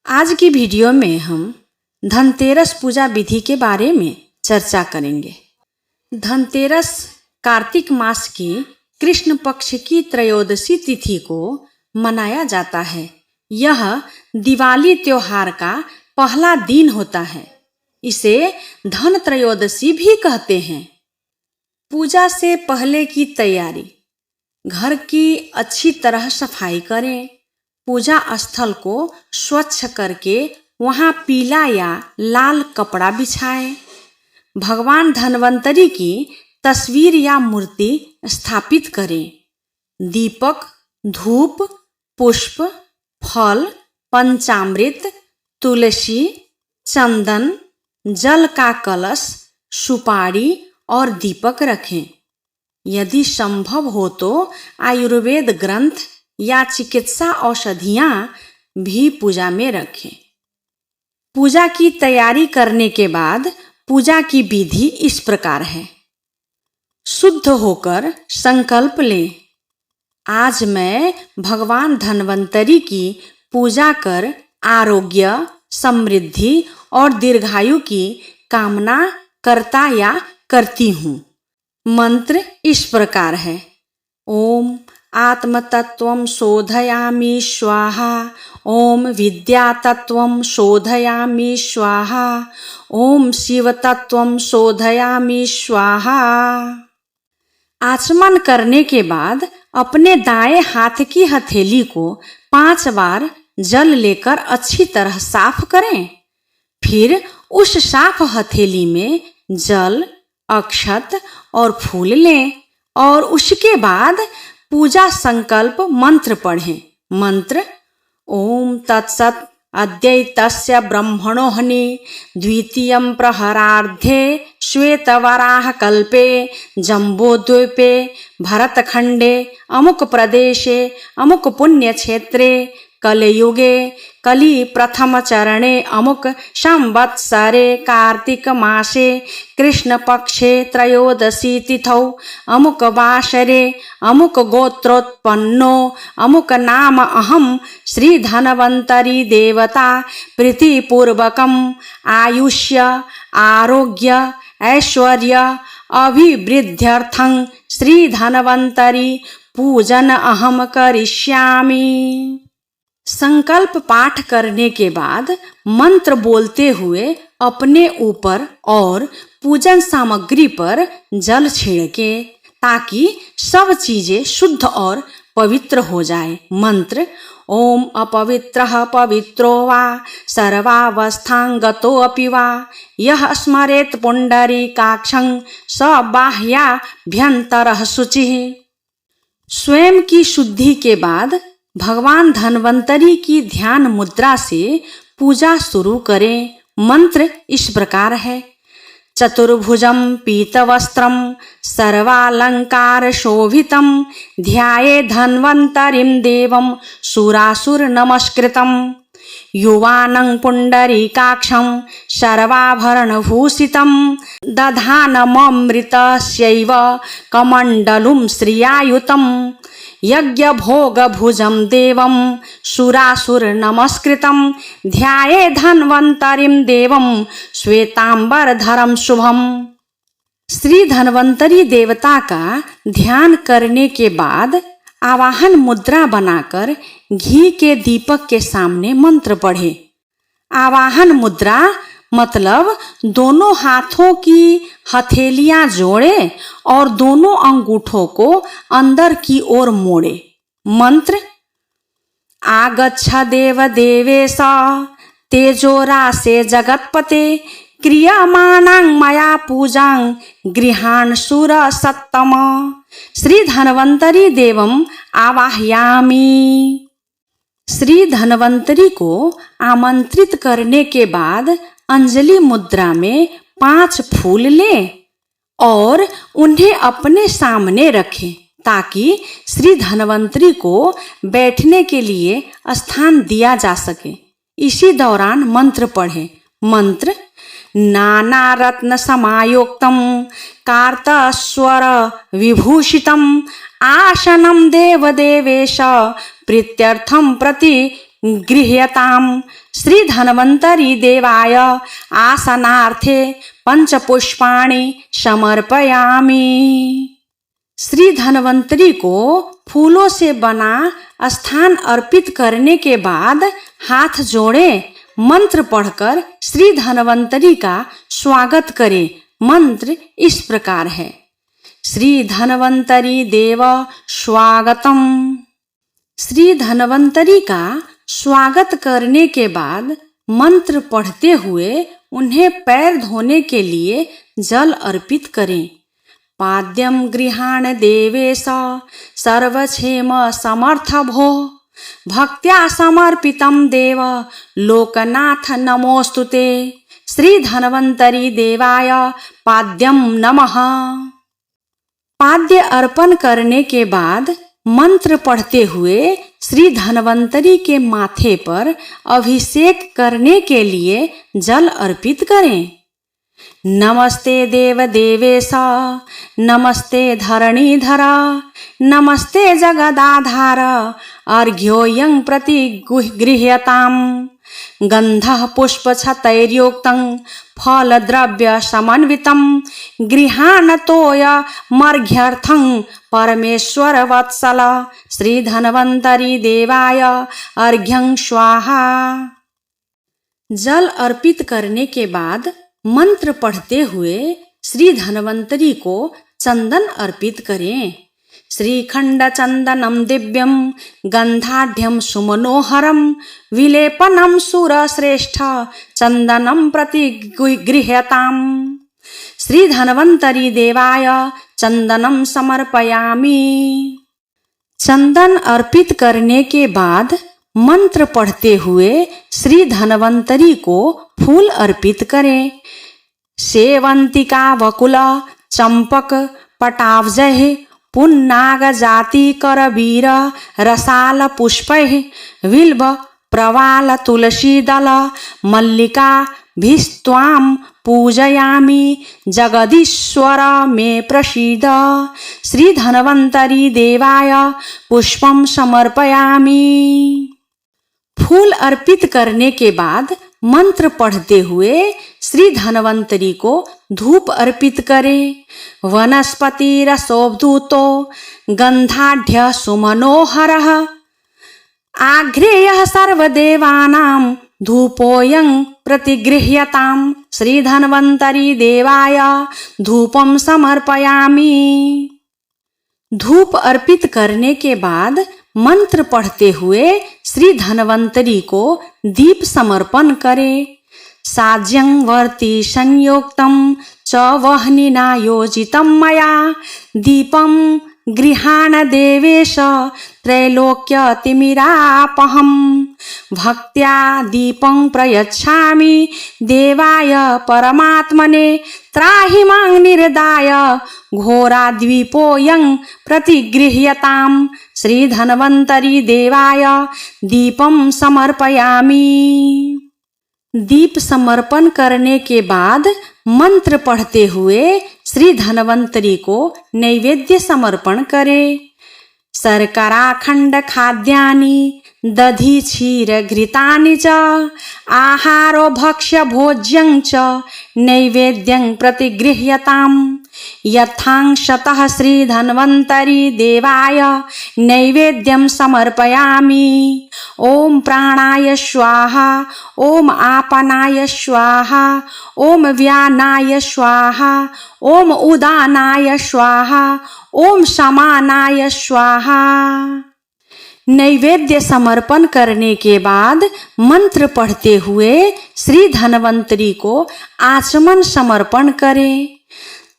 आज की वीडियो में हम धनतेरस पूजा विधि के बारे में चर्चा करेंगे। धनतेरस कार्तिक मास की कृष्ण पक्ष की त्रयोदशी तिथि को मनाया जाता है। यह दिवाली त्योहार का पहला दिन होता है। इसे धन त्रयोदशी भी कहते हैं। पूजा से पहले की तैयारी। घर की अच्छी तरह सफाई करें। पूजा स्थल को स्वच्छ करके वहाँ पीला या लाल कपड़ा बिछाएं। भगवान धन्वंतरी की तस्वीर या मूर्ति स्थापित करें। दीपक, धूप, पुष्प, फल, पंचामृत, तुलसी, चंदन, जल का कलश, सुपारी और दीपक रखें। यदि संभव हो तो आयुर्वेद ग्रंथ या चिकित्सा औषधियाँ भी पूजा में रखें। पूजा की तैयारी करने के बाद पूजा की विधि इस प्रकार है। शुद्ध होकर संकल्प लें। आज मैं भगवान धन्वंतरी की पूजा कर आरोग्य, समृद्धि और दीर्घायु की कामना करता या करती हूँ। मंत्र इस प्रकार है। ओम आत्मतत्वं शोधयामि स्वाहा। ओम विद्यातत्वं शोधयामि स्वाहा। ओम शिवतत्वं शोधयामि स्वाहा। आचमन करने के बाद अपने दाएं हाथ की हथेली को 5 बार जल लेकर अच्छी तरह साफ करें। फिर उस साफ हथेली में जल, अक्षत और फूल लें और उसके बाद पूजा संकल्प मंत्र पढ़ें। मंत्र ओम तत्सत् अद्वैतस्य ब्रह्मणोहनि द्वितीयं प्रहरार्धे श्वेतवराह कल्पे जम्बोद्वीपे भरतखंडे अमुक प्रदेशे अमुक पुण्य क्षेत्रे कलयुगे कली प्रथम चरणे अमुक संवत्सरे कार्तिक मासे कृष्ण पक्षे त्रयोदशी तिथौ अमुक वासरे अमुक गोत्रोत्पन्नो अमुक नाम अहम श्री धन्वंतरी देवता प्रीतिपूर्वकम आयुष्य आरोग्य ऐश्वर्य अभिवृद्ध्यर्थं श्री धन्वंतरी पूजन अहम करिष्यामि। संकल्प पाठ करने के बाद मंत्र बोलते हुए अपने ऊपर और पूजन सामग्री पर जल छिड़के ताकि सब चीजें शुद्ध और पवित्र हो जाए। मंत्र ओम अपवित्रः पवित्रो वा सर्वावस्थांगतोऽपि वा यः स्मरेत् पुंडरीकाक्षं स बाह्याभ्यन्तरः शुचिः। स्वयं की शुद्धि के बाद भगवान धन्वंतरी की ध्यान मुद्रा से पूजा शुरू करें। मंत्र इस प्रकार है। चतुर्भुजं पीतवस्त्रं सर्वालंकार शोभितं ध्याये धन्वंतरिं देवं सुरासुर नमस्कृतं युवानं पुंडरीकाक्षं सर्वाभरणभूषितं दधानममृतस्यैव कमण्डलुं श्रियायुतं यज्ञभोगभुजं देवं सुरासुर नमस्कृतं ध्याये धन्वंतरिं देवं श्वेतांबरधरं शुभम। श्री धन्वंतरी देवता का ध्यान करने के बाद आवाहन मुद्रा बनाकर घी के दीपक के सामने मंत्र पढ़े। आवाहन मुद्रा मतलब दोनों हाथों की हथेलियां जोड़े और दोनों अंगूठों को अंदर की ओर मोड़े। मंत्र आगच्छ देव देवेश तेजोरासे जगत्पते क्रियमाणां मया पूजां गृहाण सुर सत्तम श्री धन्वंतरी देवं आवाहयामि। श्री धन्वंतरी को आमंत्रित करने के बाद अंजलि मुद्रा में 5 फूल लें और उन्हें अपने सामने रखें ताकि श्री धन्वंतरी को बैठने के लिए स्थान दिया जा सके। इसी दौरान मंत्र पढ़ें। मंत्र नाना रत्न समायुक्तं कार्तस्वर विभूषितं आसनं देवदेवेश प्रीत्यर्थं प्रति गृह्यताम्। श्री धन्वन्तरी देवाय आसनार्थे पंचपुष्पाणि समर्पयामि। श्री धन्वन्तरी को फूलों से बना स्थान अर्पित करने के बाद हाथ जोड़े मंत्र पढ़कर श्री धन्वन्तरी का स्वागत करें। मंत्र इस प्रकार है। श्री धन्वन्तरी देव स्वागतम। श्री धन्वन्तरी का स्वागत करने के बाद मंत्र पढ़ते हुए उन्हें पैर धोने के लिए जल अर्पित करें। पाद्यम गृहाण देवेश सर्वक्षेम समर्थ भो। भक्त्या समर्पितम देव लोकनाथ नमोस्तुते। श्री धन्वन्तरी देवाय पाद्यम नमः। पाद्य अर्पण करने के बाद मंत्र पढ़ते हुए श्री धन्वन्तरी के माथे पर अभिषेक करने के लिए जल अर्पित करें। नमस्ते देव देवेश, नमस्ते धरणीधर, नमस्ते जगदाधार, अर्घ्योऽयं प्रतिगृह्यताम्। गन्धः पुष्पछतैर्युक्तं फलद्रव्य समन्वितं गृहाणतोऽयमर्घ्यर्थं परमेश्वर वत्सल। श्री धन्वन्तरी देवाय अर्घ्यं स्वाहा। जल अर्पित करने के बाद मंत्र पढ़ते हुए श्री धन्वन्तरी को चंदन अर्पित करें। श्रीखंड चंदनम दिव्यम गंधाढ्यम सुमनोहरम विलेपनम सुरश्रेष्ठ चंदनम प्रतिगृह्यताम्। श्री धन्वन्तरी देवाय चंदनम समर्पयामि। चंदन अर्पित करने के बाद मंत्र पढ़ते हुए श्री धन्वन्तरी को फूल अर्पित करें। सेवंतिका वकुल चंपक पटावजः पुन्नाग जाति करवीर रसाल पुष्पैः बिल्व प्रवाल तुलसी दल मल्लिका भिस्त्वां पूजयामि जगदीश्वर मे प्रसीद। श्री धन्वन्तरी देवाय पुष्पम समर्पयामि। फूल अर्पित करने के बाद मंत्र पढ़ते हुए श्री धन्वन्तरी को धूप अर्पित करें। वनस्पतिरसोद्धूतो गंधाढ्य सुमनोहरः आघ्रेयः सर्वदेवानां धूपोऽयं प्रतिगृह्यताम्। श्री धन्वन्तरी देवाय धूपम समर्पयामि। धूप अर्पित करने के बाद मंत्र पढ़ते हुए श्री धन्वन्तरी को दीप समर्पण करें। साज्यं वर्ति संयोक्तं च वह्निना योजितं मया दीपं गृहाण देवेश त्रैलोक्यतिमिरापहं। भक्त्या दीपं प्रयच्छामि देवाय परमात्मने त्राहि मां निर्दाय घोराद्वीपोऽयं प्रतिगृह्यताम्। श्री धन्वन्तरी देवाय दीपं समर्पयामि। दीप समर्पण करने के बाद मंत्र पढ़ते हुए श्री धन्वन्तरी को नैवेद्य समर्पण करें। शर्करा खंड खाद्यानि दधि क्षीर घृतानि च आहारो भक्ष्य भोज्यं च नैवेद्यं प्रतिगृह्यताम्। यथांशतः श्री धन्वन्तरी देवाय नैवेद्यं समर्पयामि। ओम प्राणाय स्वाहा, ओम आपनाय स्वाहा, ओम व्यानाय स्वाहा, ओम उदानाय स्वाहा, ओम समानाय स्वाहा। नैवेद्य समर्पण करने के बाद मंत्र पढ़ते हुए श्री धन्वन्तरी को आचमन समर्पण करें।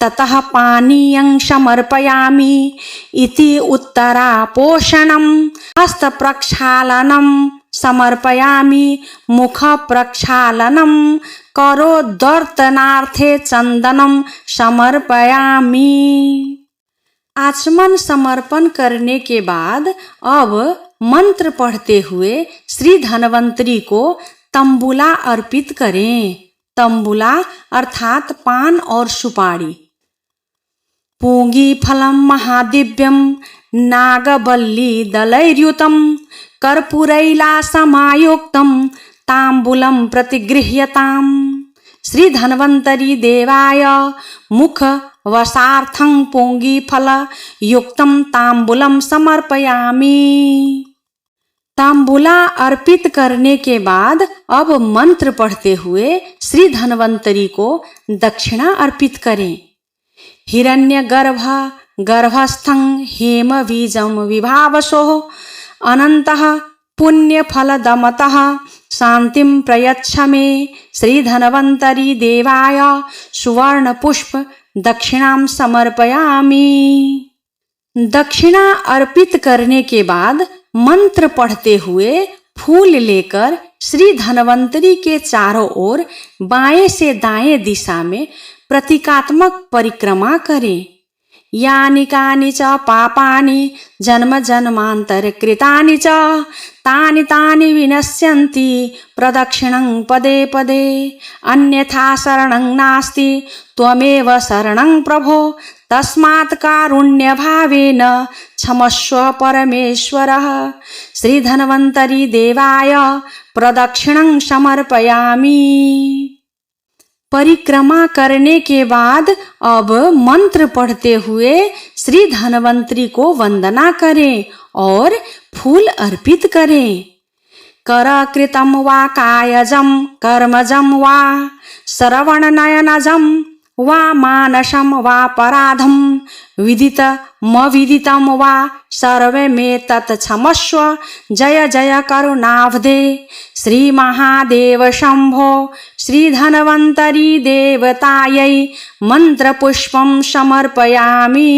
ततः पानीयं समर्पयामि इति उत्तरापोषणं। हस्त प्रक्षालनं समर्पयामि, मुख प्रक्षालनं करोदर्तनार्थे चंदनं समर्पयामि। आचमन समर्पण करने के बाद अब मंत्र पढ़ते हुए श्री धन्वन्तरी को तंबुला अर्पित करें। तंबुला अर्थात पान और सुपारी। पूगी फलं महादिव्यं नागवल्ली दलैर्युतं कर्पूरैलासमायुक्तं ताम्बूलं प्रतिगृह्यताम्। श्री धन्वन्तरी देवाय मुख वसार्थं पूंगी फल युक्तं ताम्बूलं समर्पयामि। ताम्बूला अर्पित करने के बाद अब मंत्र पढ़ते हुए श्री धन्वन्तरी को दक्षिणा अर्पित करें। हिरण्यगर्भ गर्भस्थं हेमबीजं विभावसोः अनन्तः पुण्यफलदमतः शान्तिं प्रयच्छ मे। श्री धन्वन्तरी देवाय सुवर्णपुष्प दक्षिणां समर्पयामि। दक्षिणा अर्पित करने के बाद मंत्र पढ़ते हुए फूल लेकर श्री धन्वन्तरी के चारों ओर बाएं से दाएं दिशा में प्रतीकात्मक परिक्रमा करें। यानि कानि च पापानि जन्म जन्मांतर कृतानि च तानि तानि विनश्यन्ति प्रदक्षिणं पदे पदे। अन्यथा शरणं नास्ति त्वमेव शरणं प्रभो तस्मात् कारुण्यभावेन क्षमस्व परमेश्वरः। श्री धन्वन्तरी देवाय प्रदक्षिणं समर्पयामि। परिक्रमा करने के बाद अब मंत्र पढ़ते हुए श्री धन्वन्तरी को वंदना करें और फूल अर्पित करें। करकृतं वा कायजं कर्मजं वा श्रवणनयनजं वा मानसं वा पराधं विदितमविदितं वा सर्वमेतत् क्षमस्व। जय जय करुणाब्धे श्री महादेव शंभो। श्री धन्वन्तरी देवतायै मंत्रपुष्पं समर्पयामि।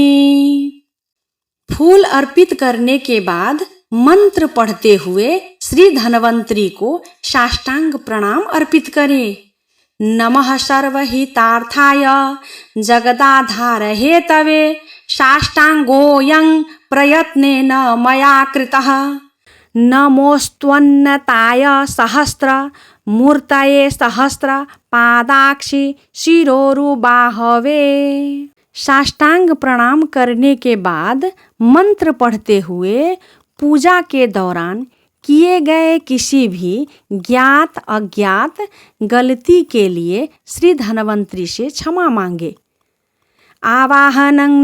फूल अर्पित करने के बाद मंत्र पढ़ते हुए श्री धन्वन्तरी को साष्टांग प्रणाम अर्पित करें। नमः सर्वहितार्थाय जगदाधार हेतवे साष्टांगोऽयं प्रयत्नेन मया कृतः। नमोऽस्त्वन्नताय सहस्र मूर्तये सहस्र पादाक्षि शिरोरुबाहवे। साष्टांग प्रणाम करने के बाद मंत्र पढ़ते हुए पूजा के दौरान किए गए किसी भी ज्ञात अज्ञात गलती के लिए श्री धन्वन्तरी से क्षमा मांगे। आवाहनं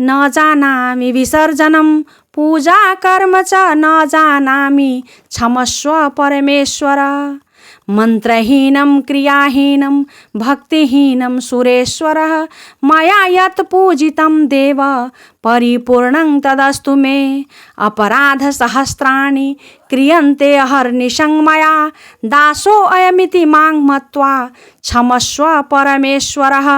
न जानामि विसर्जनं पूजा कर्म च न जानामि क्षमस्व परमेश्वर। मंत्रहीनं क्रियाहीनं भक्तिहीनं सुरेश्वरः मया यत् पूजितं देव परिपूर्णं तदस्तु मे। अपराध सहस्राणि क्रियन्ते अहर्निशं मया दासोऽयमिति मां मत्वा क्षमस्व परमेश्वरः।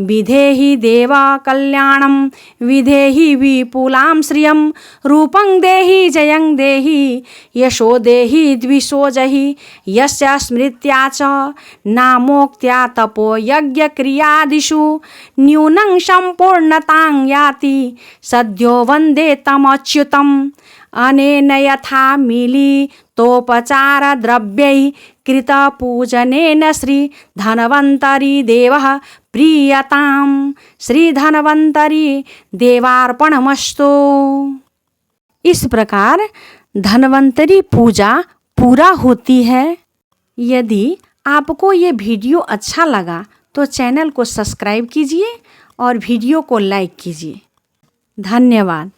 विधेहि देव कल्याणं विधेहि विपुलां श्रियं रूपं देहि जयं देहि यशो देहि द्विषो जहि। यस्य स्मृत्या च नामोक्त्या तपो यज्ञक्रियादिषु न्यूनं सम्पूर्णतां याति सद्यो वन्दे तमच्युतम्। अनेन यथा मिलितोपचार द्रव्यैः कृतपूजनेन श्री धन्वन्तरी देवः प्रीयताम्। श्री धन्वन्तरी देवार्पणमस्तु। इस प्रकार धन्वन्तरी पूजा पूरा होती है। यदि आपको ये वीडियो अच्छा लगा तो चैनल को सब्सक्राइब कीजिए और वीडियो को लाइक कीजिए। धन्यवाद।